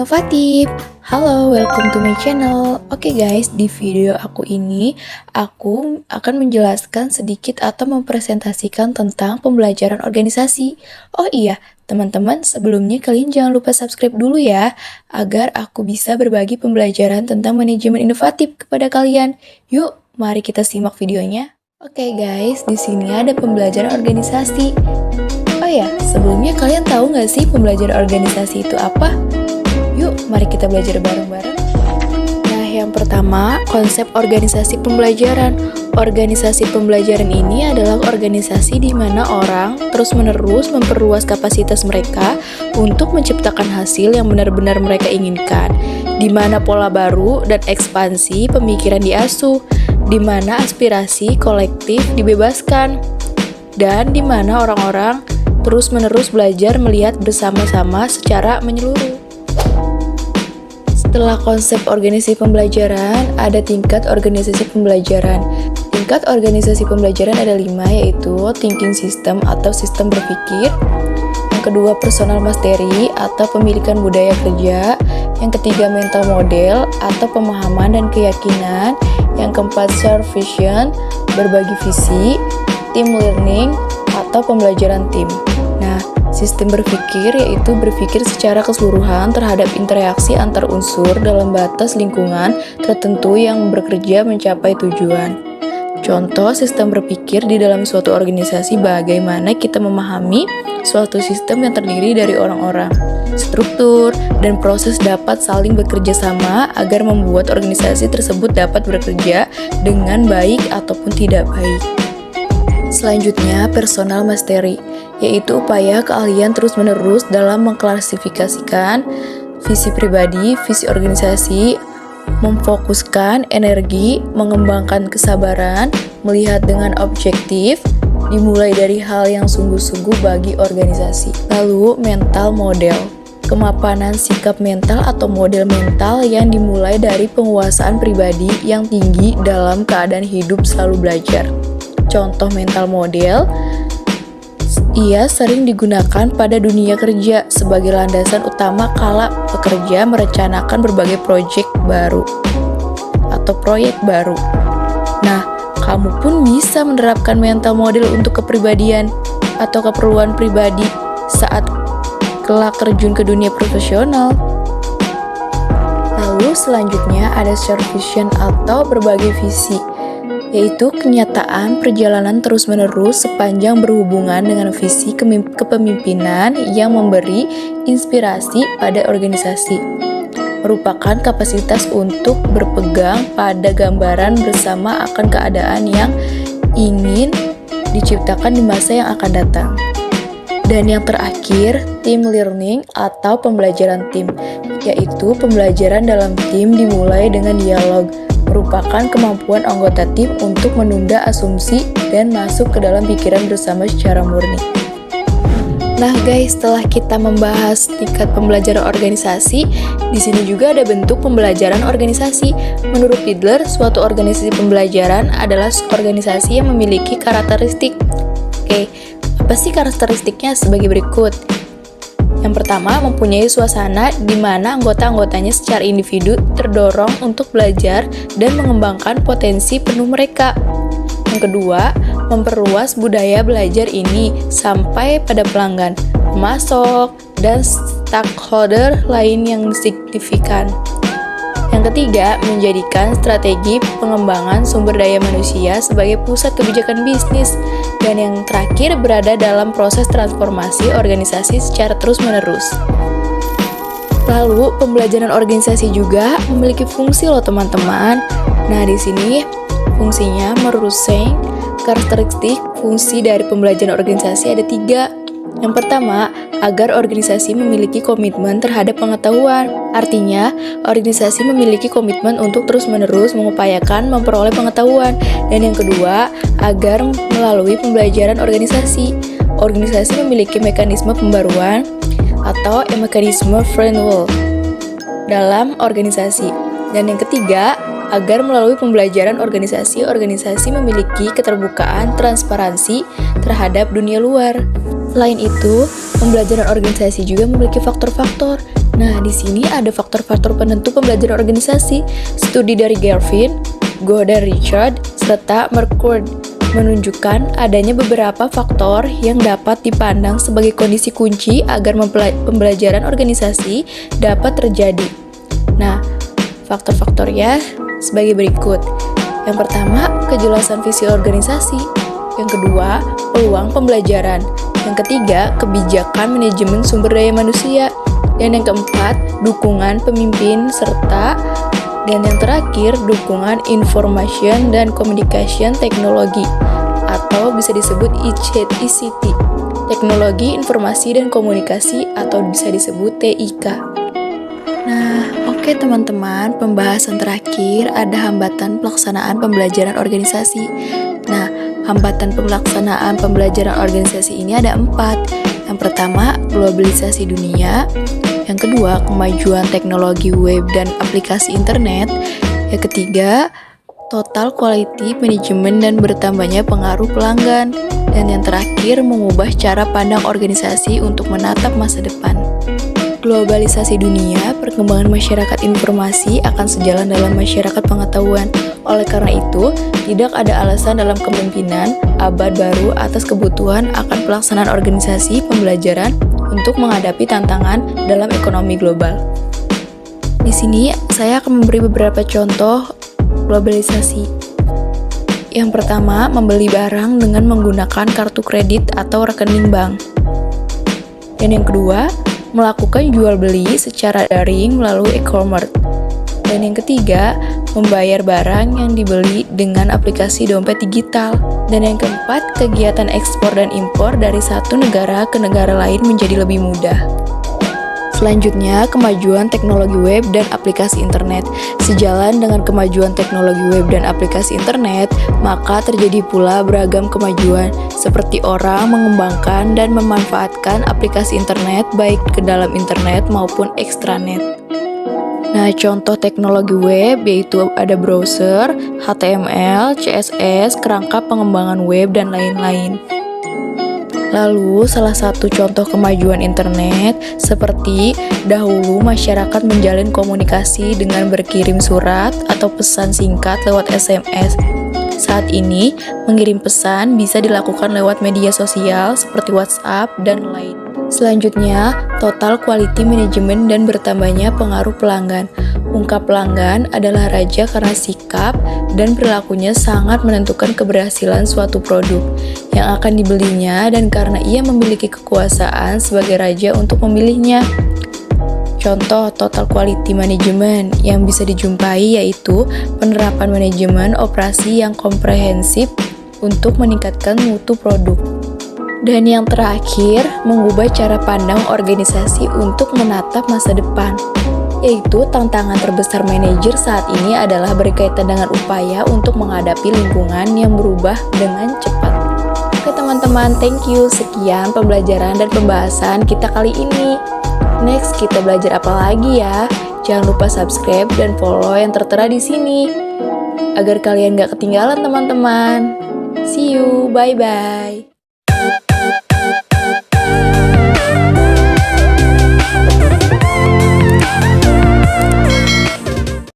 inovatif. Halo, welcome to my channel. Oke guys, di video aku ini aku akan menjelaskan sedikit atau mempresentasikan tentang pembelajaran organisasi. Oh iya, teman-teman, sebelumnya kalian jangan lupa subscribe dulu ya, agar aku bisa berbagi pembelajaran tentang manajemen inovatif kepada kalian. Yuk, mari kita simak videonya. Oke guys, di sini ada pembelajaran organisasi. Oh ya, sebelumnya kalian tahu nggak sih pembelajaran organisasi itu apa? Yuk, mari kita belajar bareng-bareng. Nah, yang pertama, konsep organisasi pembelajaran. Organisasi pembelajaran ini adalah organisasi di mana orang terus-menerus memperluas kapasitas mereka untuk menciptakan hasil yang benar-benar mereka inginkan, di mana pola baru dan ekspansi pemikiran diasuh, di mana aspirasi kolektif dibebaskan, dan di mana orang-orang terus-menerus belajar melihat bersama-sama secara menyeluruh. Setelah konsep organisasi pembelajaran, ada tingkat organisasi pembelajaran. Tingkat organisasi pembelajaran ada 5, yaitu thinking system atau sistem berpikir. Yang kedua, personal mastery atau pemilikan budaya kerja. Yang ketiga, mental model atau pemahaman dan keyakinan. Yang keempat, share vision, berbagi visi. Team learning atau pembelajaran tim. Nah, sistem berpikir yaitu berpikir secara keseluruhan terhadap interaksi antar unsur dalam batas lingkungan tertentu yang bekerja mencapai tujuan. Contoh sistem berpikir di dalam suatu organisasi bagaimana kita memahami suatu sistem yang terdiri dari orang-orang, struktur, dan proses dapat saling bekerja sama agar membuat organisasi tersebut dapat bekerja dengan baik ataupun tidak baik. Selanjutnya, personal mastery, yaitu upaya keahlian terus-menerus dalam mengklasifikasikan visi pribadi, visi organisasi, memfokuskan energi, mengembangkan kesabaran, melihat dengan objektif, dimulai dari hal yang sungguh-sungguh bagi organisasi. Lalu, mental model, kemapanan sikap mental atau model mental yang dimulai dari penguasaan pribadi yang tinggi dalam keadaan hidup selalu belajar. Contoh mental model, ia sering digunakan pada dunia kerja sebagai landasan utama kala pekerja merencanakan berbagai proyek baru atau proyek baru. Nah, kamu pun bisa menerapkan mental model untuk kepribadian atau keperluan pribadi saat kelak terjun ke dunia profesional. Lalu selanjutnya ada share vision atau berbagi visi, yaitu kenyataan perjalanan terus-menerus sepanjang berhubungan dengan visi kepemimpinan yang memberi inspirasi pada organisasi, merupakan kapasitas untuk berpegang pada gambaran bersama akan keadaan yang ingin diciptakan di masa yang akan datang. Dan yang terakhir, team learning atau pembelajaran tim, yaitu pembelajaran dalam tim dimulai dengan dialog, merupakan kemampuan anggota tim untuk menunda asumsi dan masuk ke dalam pikiran bersama secara murni. Nah guys, setelah kita membahas tingkat pembelajaran organisasi, di sini juga ada bentuk pembelajaran organisasi. Menurut Fiedler, suatu organisasi pembelajaran adalah organisasi yang memiliki karakteristik. Oke, apa sih karakteristiknya? Sebagai berikut. Yang pertama, mempunyai suasana di mana anggota-anggotanya secara individu terdorong untuk belajar dan mengembangkan potensi penuh mereka. Yang kedua, memperluas budaya belajar ini sampai pada pelanggan, pemasok, dan stakeholder lain yang signifikan. Yang ketiga, menjadikan strategi pengembangan sumber daya manusia sebagai pusat kebijakan bisnis. Dan yang terakhir, berada dalam proses transformasi organisasi secara terus-menerus. Lalu, pembelajaran organisasi juga memiliki fungsi loh teman-teman. Nah, di sini fungsinya menurut Seng, karakteristik fungsi dari pembelajaran organisasi ada 3. Yang pertama, agar organisasi memiliki komitmen terhadap pengetahuan. Artinya, organisasi memiliki komitmen untuk terus-menerus mengupayakan memperoleh pengetahuan. Dan yang kedua, agar melalui pembelajaran organisasi memiliki mekanisme pembaruan atau mekanisme framework dalam organisasi. Dan yang ketiga, agar melalui pembelajaran organisasi memiliki keterbukaan, transparansi terhadap dunia luar. Selain itu, pembelajaran organisasi juga memiliki faktor-faktor Nah, di sini ada faktor-faktor penentu pembelajaran organisasi. Studi dari Gervin, Go dan Richard, serta Mercourt menunjukkan adanya beberapa faktor yang dapat dipandang sebagai kondisi kunci agar pembelajaran organisasi dapat terjadi. Nah, faktor-faktornya sebagai berikut. Yang pertama, kejelasan visi organisasi. Yang kedua, peluang pembelajaran. Yang ketiga, kebijakan manajemen sumber daya manusia. Dan yang keempat, dukungan pemimpin dan yang terakhir, dukungan information dan communication technology atau bisa disebut ICT, teknologi informasi dan komunikasi atau bisa disebut TIK. Nah, oke teman-teman, pembahasan terakhir ada hambatan pelaksanaan pembelajaran organisasi. Nah, hambatan pelaksanaan pembelajaran organisasi ini ada 4. Yang pertama, globalisasi dunia. Yang kedua, kemajuan teknologi web dan aplikasi internet. Yang ketiga, total quality management dan bertambahnya pengaruh pelanggan. Dan yang terakhir, mengubah cara pandang organisasi untuk menatap masa depan. Globalisasi dunia, perkembangan masyarakat informasi akan sejalan dalam masyarakat pengetahuan. Oleh karena itu, tidak ada alasan dalam kepemimpinan abad baru atas kebutuhan akan pelaksanaan organisasi pembelajaran untuk menghadapi tantangan dalam ekonomi global. Di sini, saya akan memberi beberapa contoh globalisasi. Yang pertama, membeli barang dengan menggunakan kartu kredit atau rekening bank. Dan yang kedua, melakukan jual beli secara daring melalui e-commerce. Dan yang ketiga, membayar barang yang dibeli dengan aplikasi dompet digital. Dan yang keempat, kegiatan ekspor dan impor dari satu negara ke negara lain menjadi lebih mudah. Selanjutnya, kemajuan teknologi web dan aplikasi internet. Sejalan dengan kemajuan teknologi web dan aplikasi internet, maka terjadi pula beragam kemajuan, seperti orang mengembangkan dan memanfaatkan aplikasi internet baik ke dalam internet maupun ekstranet. Nah, contoh teknologi web yaitu ada browser, HTML, CSS, kerangka pengembangan web, dan lain-lain. Lalu, salah satu contoh kemajuan internet seperti dahulu masyarakat menjalin komunikasi dengan berkirim surat atau pesan singkat lewat SMS. Saat ini, mengirim pesan bisa dilakukan lewat media sosial seperti WhatsApp dan lain. Selanjutnya, total quality management dan bertambahnya pengaruh pelanggan. Ungkap pelanggan adalah raja karena sikap dan perilakunya sangat menentukan keberhasilan suatu produk yang akan dibelinya dan karena ia memiliki kekuasaan sebagai raja untuk memilihnya. Contoh total quality management yang bisa dijumpai yaitu penerapan manajemen operasi yang komprehensif untuk meningkatkan mutu produk. Dan yang terakhir, mengubah cara pandang organisasi untuk menatap masa depan. Yaitu tantangan terbesar manajer saat ini adalah berkaitan dengan upaya untuk menghadapi lingkungan yang berubah dengan cepat. Oke teman-teman, thank you. Sekian pembelajaran dan pembahasan kita kali ini. Next, kita belajar apa lagi ya? Jangan lupa subscribe dan follow yang tertera di sini agar kalian gak ketinggalan teman-teman. See you, bye-bye.